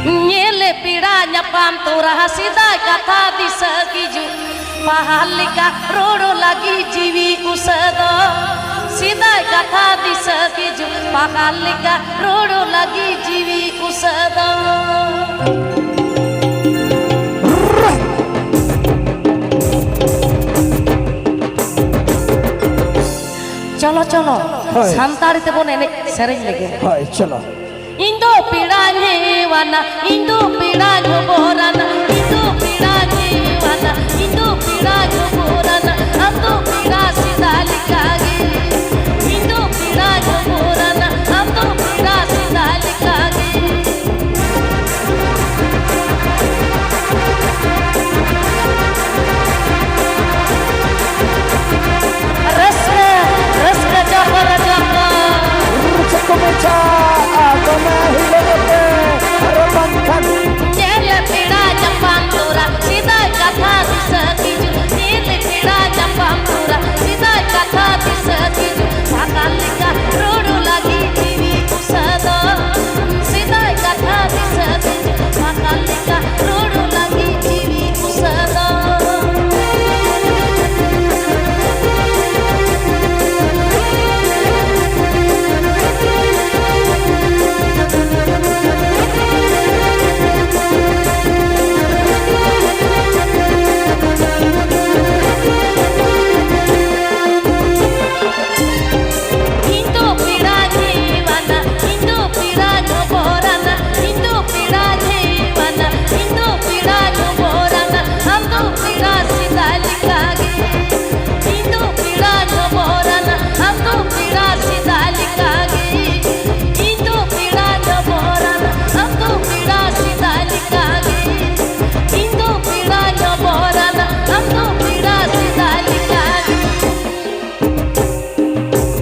Nyele pira nyapam turah sidai kata disegiju pahalika rodo lagi jiwi usado sidai kata disegiju pahalika rodo lagi jiwi usado. Cholo cholo santari te bon enek sereng lagi. Hai cholo. Indo piranye wana, Indo piranyo borana, Indo piranye wana, Indo piranyo borana, Ando pirasi dalikagi, Indo piranyo borana, Ando pirasi dalikagi. Raska japa. Cekok meca.